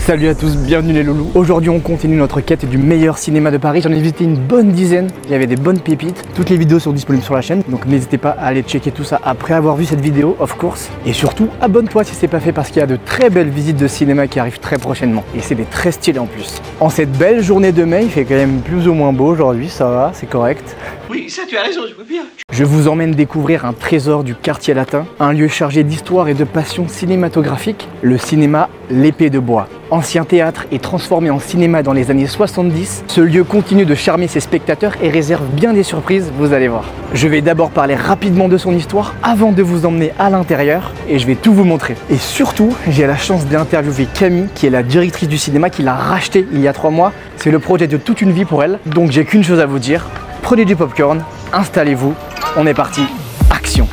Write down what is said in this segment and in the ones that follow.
Salut à tous, bienvenue les loulous. Aujourd'hui on continue notre quête du meilleur cinéma de Paris. J'en ai visité une bonne dizaine, il y avait des bonnes pépites. Toutes les vidéos sont disponibles sur la chaîne, donc n'hésitez pas à aller checker tout ça après avoir vu cette vidéo, of course. Et surtout, abonne-toi si c'est pas fait parce qu'il y a de très belles visites de cinéma qui arrivent très prochainement. Et c'est des très stylés en plus. En cette belle journée de mai, il fait quand même plus ou moins beau aujourd'hui, ça va, c'est correct. Oui, ça tu as raison, je vois bien. Je vous emmène découvrir un trésor du quartier latin, un lieu chargé d'histoire et de passion cinématographique, le cinéma L'Épée de Bois. Ancien théâtre et transformé en cinéma dans les années 70, ce lieu continue de charmer ses spectateurs et réserve bien des surprises, vous allez voir. Je vais d'abord parler rapidement de son histoire avant de vous emmener à l'intérieur et je vais tout vous montrer. Et surtout, j'ai la chance d'interviewer Camille, qui est la directrice du cinéma, qui l'a racheté il y a 3 mois. C'est le projet de toute une vie pour elle, donc j'ai qu'une chose à vous dire. Prenez du popcorn, installez-vous, on est parti, action!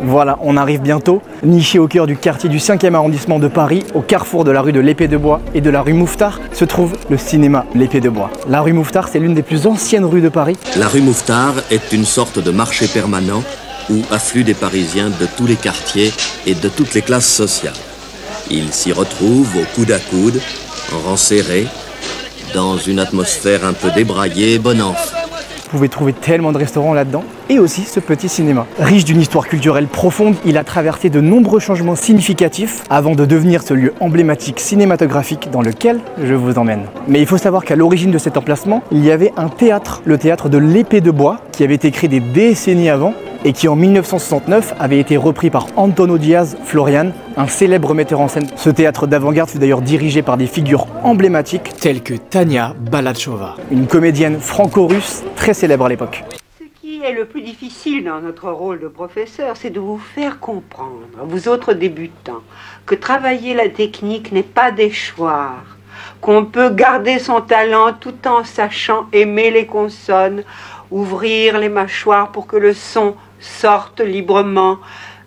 Voilà, on arrive bientôt. Niché au cœur du quartier du 5e arrondissement de Paris, au carrefour de la rue de l'Épée de Bois et de la rue Mouffetard, se trouve le cinéma L'Épée de Bois. La rue Mouffetard, c'est l'une des plus anciennes rues de Paris. La rue Mouffetard est une sorte de marché permanent où affluent des Parisiens de tous les quartiers et de toutes les classes sociales. Ils s'y retrouvent au coude à coude, en rang serré, dans une atmosphère un peu débraillée et bon enfant. Vous pouvez trouver tellement de restaurants là-dedans, et aussi ce petit cinéma. Riche d'une histoire culturelle profonde, il a traversé de nombreux changements significatifs avant de devenir ce lieu emblématique cinématographique dans lequel je vous emmène. Mais il faut savoir qu'à l'origine de cet emplacement, il y avait un théâtre, le théâtre de l'Épée de Bois, qui avait été créé des décennies avant, et qui en 1969 avait été repris par Antonio Diaz Florian, un célèbre metteur en scène. Ce théâtre d'avant-garde fut d'ailleurs dirigé par des figures emblématiques telles que Tania Balatchova, une comédienne franco-russe très célèbre à l'époque. Ce qui est le plus difficile dans notre rôle de professeur, c'est de vous faire comprendre, vous autres débutants, que travailler la technique n'est pas déchoir, qu'on peut garder son talent tout en sachant aimer les consonnes, ouvrir les mâchoires pour que le son sorte librement,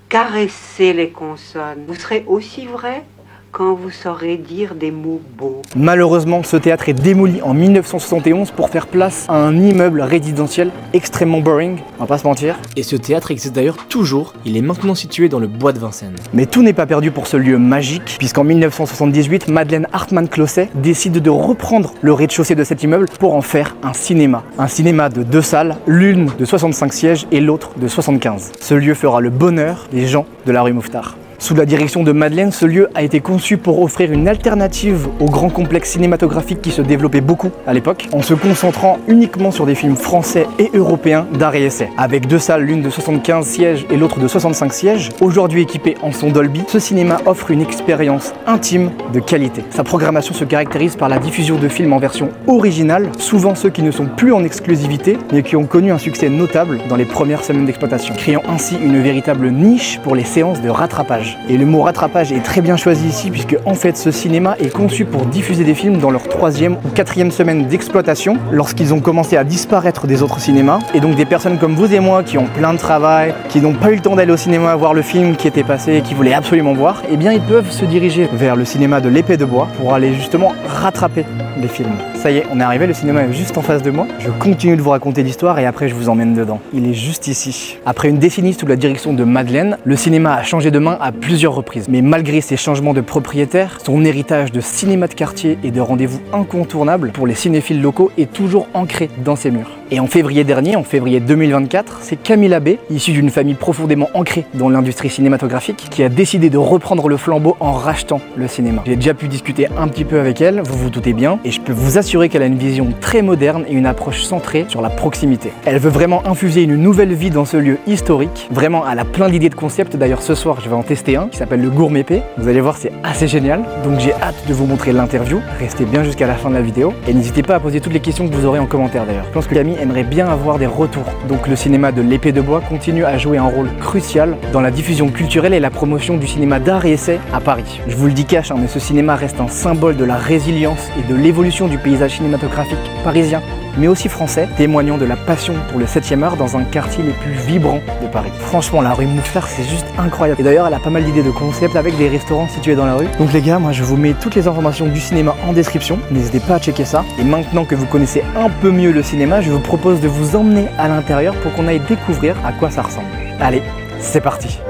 caresser les consonnes. Vous serez aussi vrai quand vous saurez dire des mots beaux. Malheureusement, ce théâtre est démoli en 1971 pour faire place à un immeuble résidentiel extrêmement boring, on va pas se mentir. Et ce théâtre existe d'ailleurs toujours, il est maintenant situé dans le bois de Vincennes. Mais tout n'est pas perdu pour ce lieu magique, puisqu'en 1978, Madeleine Hartmann-Closet décide de reprendre le rez-de-chaussée de cet immeuble pour en faire un cinéma. Un cinéma de 2 salles, l'une de 65 sièges et l'autre de 75. Ce lieu fera le bonheur des gens de la rue Mouffetard. Sous la direction de Madeleine, ce lieu a été conçu pour offrir une alternative au grand complexe cinématographique qui se développait beaucoup à l'époque, en se concentrant uniquement sur des films français et européens d'art et essai. Avec 2 salles, l'une de 75 sièges et l'autre de 65 sièges, aujourd'hui équipé en son Dolby, ce cinéma offre une expérience intime de qualité. Sa programmation se caractérise par la diffusion de films en version originale, souvent ceux qui ne sont plus en exclusivité, mais qui ont connu un succès notable dans les premières semaines d'exploitation, créant ainsi une véritable niche pour les séances de rattrapage. Et le mot rattrapage est très bien choisi ici puisque en fait ce cinéma est conçu pour diffuser des films dans leur 3e ou 4e semaine d'exploitation lorsqu'ils ont commencé à disparaître des autres cinémas. Et donc des personnes comme vous et moi qui ont plein de travail, qui n'ont pas eu le temps d'aller au cinéma voir le film qui était passé et qui voulaient absolument voir, eh bien ils peuvent se diriger vers le cinéma de l'Épée de Bois pour aller justement rattraper les films. Ça y est, on est arrivé, le cinéma est juste en face de moi. Je continue de vous raconter l'histoire et après je vous emmène dedans. Il est juste ici. Après une décennie sous la direction de Madeleine, le cinéma a changé de main à plusieurs reprises. Mais malgré ces changements de propriétaire, son héritage de cinéma de quartier et de rendez-vous incontournables pour les cinéphiles locaux est toujours ancré dans ses murs. Et en février dernier, en février 2024, c'est Camille Labbé, issue d'une famille profondément ancrée dans l'industrie cinématographique, qui a décidé de reprendre le flambeau en rachetant le cinéma. J'ai déjà pu discuter un petit peu avec elle, vous vous doutez bien, et je peux vous assurer qu'elle a une vision très moderne et une approche centrée sur la proximité. Elle veut vraiment infuser une nouvelle vie dans ce lieu historique. Vraiment, elle a plein d'idées de concepts. D'ailleurs, ce soir, je vais en tester un qui s'appelle le Gourmet P. Vous allez voir, c'est assez génial. Donc j'ai hâte de vous montrer l'interview. Restez bien jusqu'à la fin de la vidéo. Et n'hésitez pas à poser toutes les questions que vous aurez en commentaire d'ailleurs. Je pense que Camille aimerait bien avoir des retours. Donc le cinéma de l'Épée de Bois continue à jouer un rôle crucial dans la diffusion culturelle et la promotion du cinéma d'art et essai à Paris. Je vous le dis cash, mais ce cinéma reste un symbole de la résilience et de l'évolution du paysage paysage cinématographique parisien, mais aussi français, témoignant de la passion pour le 7e art dans un quartier les plus vibrants de Paris. Franchement, la rue Mouffetard, c'est juste incroyable. Et d'ailleurs, elle a pas mal d'idées de concepts avec des restaurants situés dans la rue. Donc les gars, moi je vous mets toutes les informations du cinéma en description. N'hésitez pas à checker ça. Et maintenant que vous connaissez un peu mieux le cinéma, je vous propose de vous emmener à l'intérieur pour qu'on aille découvrir à quoi ça ressemble. Allez, c'est parti!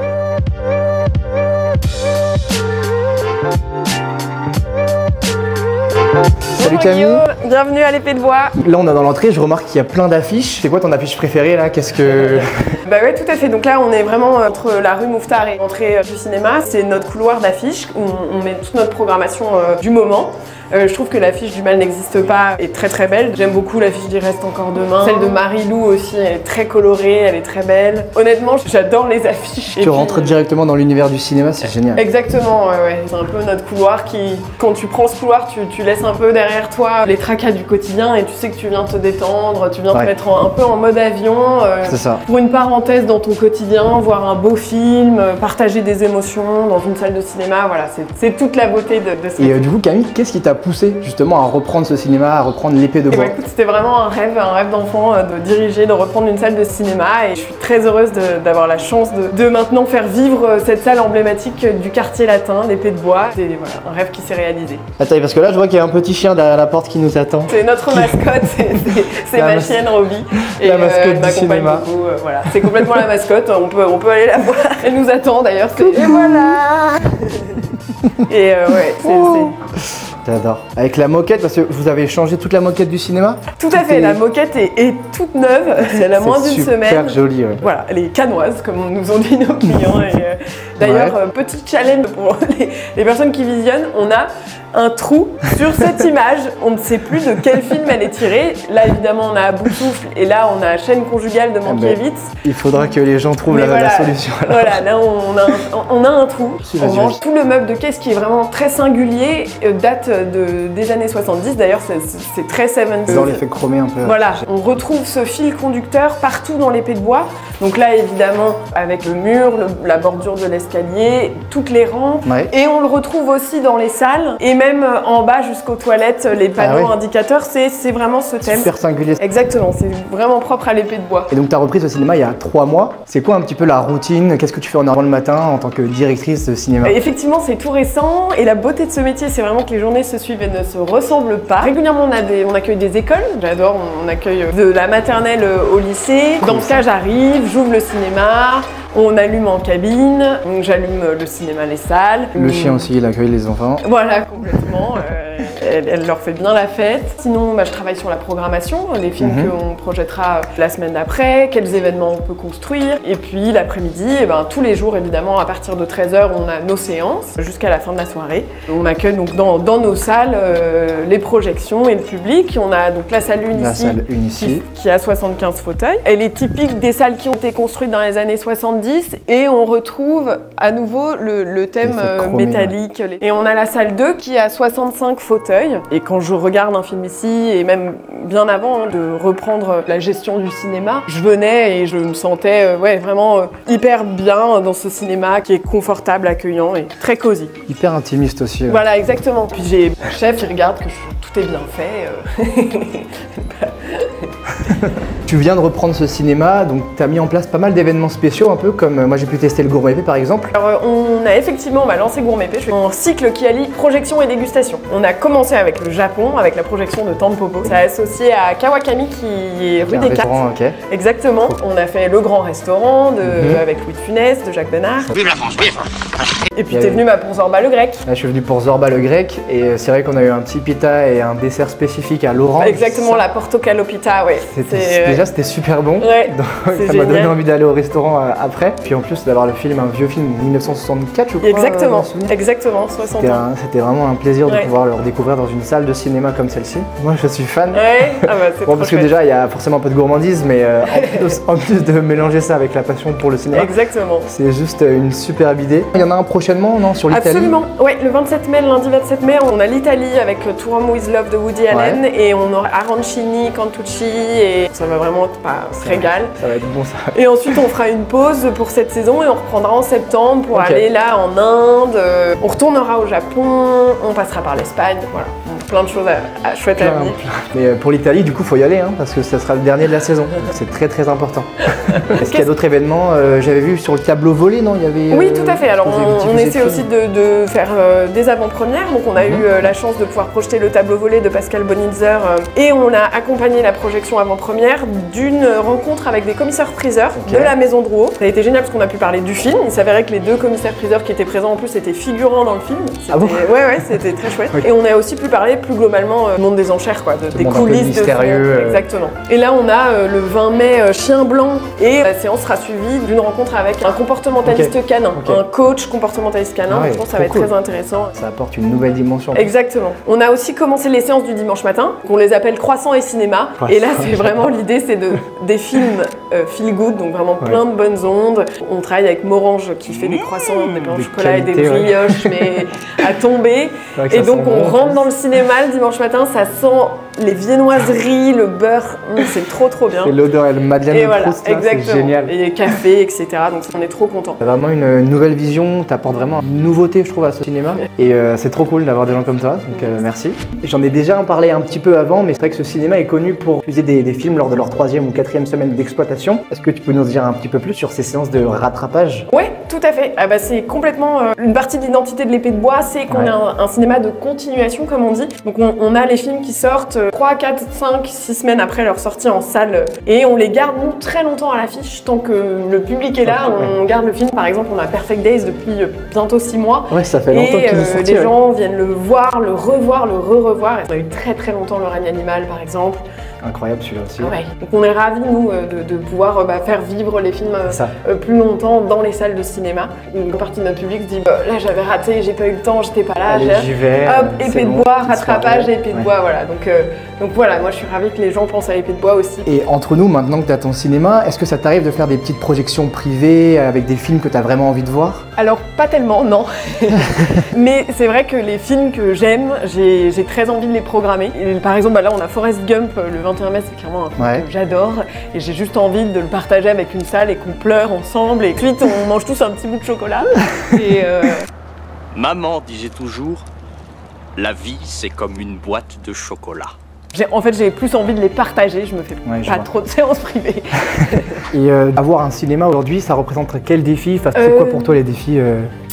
Salut Camille. Bienvenue à l'Épée de Bois. Là on est dans l'entrée, je remarque qu'il y a plein d'affiches. C'est quoi ton affiche préférée là? Qu'est-ce que... Bah ouais, tout à fait. Donc là on est vraiment entre la rue Mouffetard et l'entrée du cinéma. C'est notre couloir d'affiches où on met toute notre programmation du moment. Je trouve que l'affiche du Mal n'existe pas est très très belle. J'aime beaucoup l'affiche d'Il reste encore demain. Celle de Marie-Lou aussi, elle est très colorée, elle est très belle. Honnêtement, j'adore les affiches. Tu rentres directement dans l'univers du cinéma, c'est génial. Exactement, ouais. C'est un peu notre couloir qui, quand tu prends ce couloir, tu laisses un peu derrière toi les tracas du quotidien et tu sais que tu viens te détendre, tu viens te mettre un peu en mode avion. C'est ça. Pour une parenthèse dans ton quotidien, voir un beau film, partager des émotions dans une salle de cinéma, voilà, c'est toute la beauté de ce Et du coup Camille, qu'est-ce qui t'a poussé justement à reprendre ce cinéma, à reprendre l'Épée de Bois? Écoute, c'était vraiment un rêve d'enfant de diriger, de reprendre une salle de cinéma et je suis très heureuse d'avoir la chance de maintenant faire vivre cette salle emblématique du quartier latin, l'Épée de Bois. C'est voilà, un rêve qui s'est réalisé. Attends, parce que là je vois qu'il y a un petit chien derrière la porte qui nous attend. C'est notre mascotte, c'est ma chienne Roby. La mascotte du cinéma. Beaucoup, voilà. C'est complètement la mascotte, on peut aller la voir. Elle nous attend d'ailleurs. Et voilà. Et ouais, J'adore. Avec la moquette, parce que vous avez changé toute la moquette du cinéma? Tout à fait, la moquette est toute neuve, elle a moins d'une semaine. Super jolie, ouais. Voilà, elle est canoise, comme nous ont dit nos clients. D'ailleurs, petit challenge pour les personnes qui visionnent, on a un trou sur cette image. On ne sait plus de quel film elle est tirée. Là, évidemment, on a À bout de souffle et là, on a Chaîne conjugale de Mankiewicz. Il faudra que les gens trouvent la solution. Alors. Voilà, là, on a un trou. En revanche, tout le meuble de caisse qui est vraiment très singulier date des années 70. D'ailleurs, c'est très 70s. Dans l'effet chromé un peu. Voilà, on retrouve ce fil conducteur partout dans l'Épée de Bois. Donc là, évidemment, avec le mur, la bordure de l'escalier, toutes les rampes. Ouais. Et on le retrouve aussi dans les salles. Et même en bas jusqu'aux toilettes, les panneaux indicateurs, c'est vraiment ce thème. Super singulier. Exactement, c'est vraiment propre à l'Épée de Bois. Et donc tu as repris ce cinéma il y a 3 mois. C'est quoi un petit peu la routine? Qu'est-ce que tu fais en avant le matin en tant que directrice de cinéma? Effectivement, c'est tout récent et la beauté de ce métier, c'est vraiment que les journées se suivent et ne se ressemblent pas. Régulièrement, on accueille des écoles. J'adore, on accueille de la maternelle au lycée. Dans ce cas, j'arrive, j'ouvre le cinéma. On allume en cabine, donc j'allume le cinéma, les salles. Le chien aussi, il accueille les enfants. Voilà, complètement. Elle leur fait bien la fête. Sinon, je travaille sur la programmation, les films qu'on projettera la semaine d'après, quels événements on peut construire. Et puis l'après-midi, tous les jours, évidemment, à partir de 13h, on a nos séances jusqu'à la fin de la soirée. On accueille donc dans nos salles les projections et le public. On a donc la salle Unici, qui a 75 fauteuils. Elle est typique des salles qui ont été construites dans les années 70. Et on retrouve à nouveau le thème métallique. Ouais. Et on a la salle 2 qui a 65 fauteuils. Et quand je regarde un film ici, et même bien avant de reprendre la gestion du cinéma, je venais et je me sentais vraiment hyper bien dans ce cinéma qui est confortable, accueillant et très cosy. Hyper intimiste aussi. Voilà, exactement. Puis j'ai un chef qui regarde que tout est bien fait. Tu viens de reprendre ce cinéma, donc tu as mis en place pas mal d'événements spéciaux, un peu comme moi j'ai pu tester le Gourmet Épée par exemple. Alors on a effectivement lancé Gourmet Épée, je fais un cycle qui allie projection et dégustation. On a commencé avec le Japon, avec la projection de Tampopo. C'est associé à Kawakami qui est rue des Quatre. Okay. Exactement. On a fait le grand restaurant avec Louis de Funès, de Jacques Benard. Vive la France, vive! Et puis t'es venu pour Zorba le Grec. Là je suis venu pour Zorba le Grec et c'est vrai qu'on a eu un petit pita et un dessert spécifique à l'orange. Exactement, la Portocalo Pita, ouais. Déjà c'était super bon, ouais, donc ça m'a donné envie d'aller au restaurant après. Puis en plus d'avoir un vieux film 1964 je crois. Exactement, 60 ans. C'était vraiment un plaisir de pouvoir le redécouvrir dans une salle de cinéma comme celle-ci. Moi je suis fan. Ouais, bon, parce que déjà il y a forcément un peu de gourmandise, mais en plus de mélanger ça avec la passion pour le cinéma. Exactement. C'est juste une superbe idée. Il y en a un prochainement, non, sur l'Italie? Absolument, ouais, le 27 mai, le lundi 27 mai, on a l'Italie avec To Rome With Love de Woody Allen et on aura Arancini, Cantucci crunchy et ça va vraiment se régal. Ça va être bon ça. Et ensuite on fera une pause pour cette saison et on reprendra en septembre pour aller là en Inde. On retournera au Japon, on passera par l'Espagne, voilà. Plein de choses chouettes à venir. Mais pour l'Italie, du coup, faut y aller, hein, parce que ça sera le dernier de la saison. C'est très très important. Est-ce qu'il y a d'autres événements? J'avais vu sur le tableau volé, non? Il y avait, oui, tout à fait. Alors on essaie aussi de faire des avant-premières. Donc on a eu la chance de pouvoir projeter le tableau volé de Pascal Bonitzer et on a accompagné la projection avant-première d'une rencontre avec des commissaires-priseurs de la Maison Drouot. Ça a été génial parce qu'on a pu parler du film. Il s'avérait que les deux commissaires-priseurs qui étaient présents en plus étaient figurants dans le film. Ah bon? Ouais, c'était très chouette. Et on a aussi pu parler plus globalement monde des enchères, quoi, des coulisses mystérieux. Exactement. Et là on a le 20 mai Chien Blanc et la séance sera suivie d'une rencontre avec un comportementaliste canin, un coach comportementaliste canin. Je pense que ça va être très intéressant. Ça apporte une nouvelle dimension. Exactement. On a aussi commencé les séances du dimanche matin, qu'on les appelle Croissant et Cinéma. Et là c'est vraiment l'idée, c'est des films feel good, donc vraiment plein de bonnes ondes. On travaille avec Morange qui fait des croissants, des pains au chocolat et des brioches, mais à tomber. Et donc on rentre dans le cinéma le dimanche matin, ça sent les viennoiseries, le beurre, c'est trop bien. C'est l'odeur et le Madeleine de Proust, c'est génial. Et café, etc. Donc on est trop content. C'est vraiment une nouvelle vision, t'apportes vraiment une nouveauté, je trouve, à ce cinéma. Et c'est trop cool d'avoir des gens comme toi, donc merci. J'en ai déjà parlé un petit peu avant, mais c'est vrai que ce cinéma est connu pour diffuser des films lors de leur 3e ou 4e semaine d'exploitation. Est-ce que tu peux nous dire un petit peu plus sur ces séances de rattrapage? Oui, tout à fait. C'est complètement une partie de l'identité de l'Épée de Bois, c'est qu'on est un cinéma de continuation, comme on dit. Donc on a les films qui sortent 3, 4, 5, 6 semaines après leur sortie en salle et on les garde nous très longtemps à l'affiche tant que le public est là. On garde le film, par exemple on a Perfect Days depuis bientôt 6 mois. Ouais, ça fait longtemps qu'il est sorti. Les gens viennent le voir, le revoir, le re-revoir. On a eu très longtemps Le règne animal par exemple. Incroyable celui-là aussi. Ouais. Donc on est ravis nous de pouvoir faire vivre les films plus longtemps dans les salles de cinéma. Une partie de notre public se dit là j'avais raté, j'ai pas eu le temps, j'étais pas là. Allez, j'y vais. Hop, Épée de Bois, rattrapage, Épée de Bois, voilà. Donc voilà, moi je suis ravie que les gens pensent à Épée de Bois aussi. Et entre nous, maintenant que tu as ton cinéma, est-ce que ça t'arrive de faire des petites projections privées avec des films que tu as vraiment envie de voir? Alors pas tellement, non. Mais c'est vrai que les films que j'aime, j'ai très envie de les programmer. Et, par exemple, là on a Forrest Gump le 21 mai, c'est clairement un film que j'adore. Et j'ai juste envie de le partager avec une salle et qu'on pleure ensemble. Et ensuite on mange tous un petit bout de chocolat. Et Maman disait toujours, la vie c'est comme une boîte de chocolat. En fait, j'ai plus envie de les partager, je me fais pas trop de séances privées. Et avoir un cinéma aujourd'hui, ça représente quel défi? C'est quoi pour toi les défis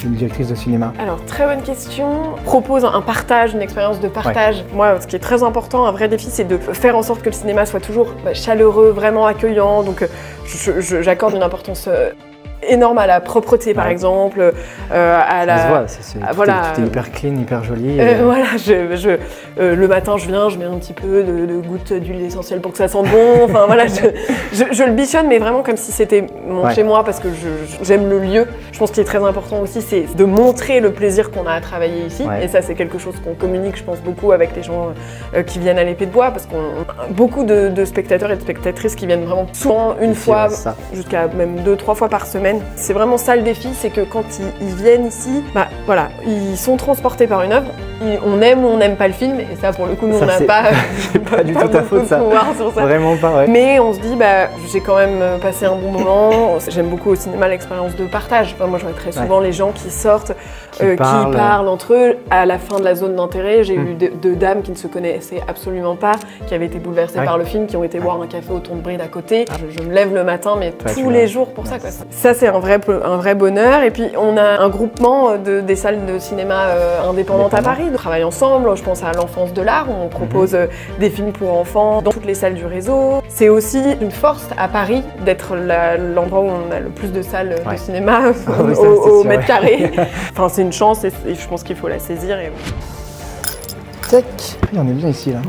d'une directrice de cinéma? Alors, très bonne question. Propose un partage, une expérience de partage. Moi, ce qui est très important, un vrai défi, c'est de faire en sorte que le cinéma soit toujours chaleureux, vraiment accueillant. Donc, j'accorde une importance énorme à la propreté par exemple, à la... Ça se voit, tout est hyper clean, hyper joli. Voilà, le matin je viens, je mets un petit peu de gouttes d'huile essentielle pour que ça sente bon, enfin voilà, je le bichonne mais vraiment comme si c'était mon chez moi parce que j'aime le lieu. Je pense qu'il est très important aussi, c'est de montrer le plaisir qu'on a à travailler ici et ça c'est quelque chose qu'on communique je pense beaucoup avec les gens qui viennent à l'Épée de Bois parce qu'on a beaucoup de spectateurs et de spectatrices qui viennent vraiment souvent une fois jusqu'à même 2-3 fois par semaine. C'est vraiment ça le défi, c'est que quand ils viennent ici, voilà, ils sont transportés par une œuvre. On aime ou on n'aime pas le film, et ça pour le coup nous on n'a pas, c'est pas du tout ta faute ça. Sur ça. Vraiment pas. Mais on se dit j'ai quand même passé un bon moment. J'aime beaucoup au cinéma l'expérience de partage. Enfin, moi je vois très souvent les gens qui sortent, qui parlent entre eux. À la fin de la zone d'intérêt, j'ai eu deux dames qui ne se connaissaient absolument pas, qui avaient été bouleversées par le film, qui ont été boire un café au Ton de Bride à côté. Je me lève le matin mais tous les jours pour ça quoi. Ça c'est un vrai bonheur. Et puis on a un groupement des salles de cinéma indépendantes à Paris. On travaille ensemble, je pense à l'Enfance de l'Art, où on propose des films pour enfants dans toutes les salles du réseau. C'est aussi une force à Paris d'être l'endroit où on a le plus de salles de cinéma au mètre carré. Enfin c'est une chance et je pense qu'il faut la saisir. Tac, on est bien ici là.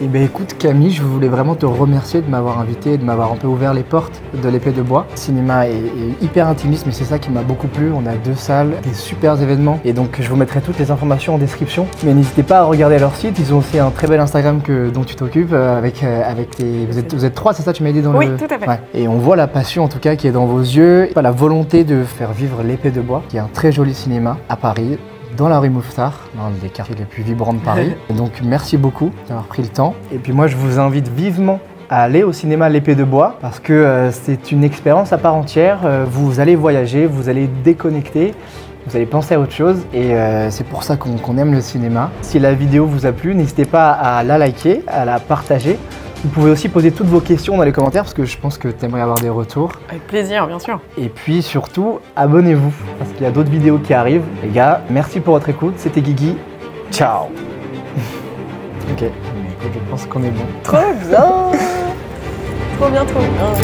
Eh bien écoute Camille, je voulais vraiment te remercier de m'avoir invité et de m'avoir un peu ouvert les portes de l'Épée de Bois. Le cinéma est hyper intimiste mais c'est ça qui m'a beaucoup plu. On a 2 salles, des super événements et donc je vous mettrai toutes les informations en description. Mais n'hésitez pas à regarder leur site, ils ont aussi un très bel Instagram dont tu t'occupes avec tes... Vous êtes 3, c'est ça tu m'as dit dans Oui, tout à fait. Et on voit la passion en tout cas qui est dans vos yeux, la volonté de faire vivre l'Épée de Bois, qui est un très joli cinéma à Paris, dans la rue Mouffetard, dans l'un des quartiers les plus vibrants de Paris. Et donc merci beaucoup d'avoir pris le temps. Et puis moi je vous invite vivement à aller au cinéma L'Épée de Bois parce que c'est une expérience à part entière. Vous allez voyager, vous allez déconnecter, vous allez penser à autre chose et c'est pour ça qu'on aime le cinéma. Si la vidéo vous a plu, n'hésitez pas à la liker, à la partager. Vous pouvez aussi poser toutes vos questions dans les commentaires parce que je pense que tu aimerais avoir des retours. Avec plaisir, bien sûr. Et puis surtout, abonnez-vous parce qu'il y a d'autres vidéos qui arrivent. Les gars, merci pour votre écoute. C'était Guigui. Ciao. Ok, je pense qu'on est bon. Trop bien. Trop bien, trop bien.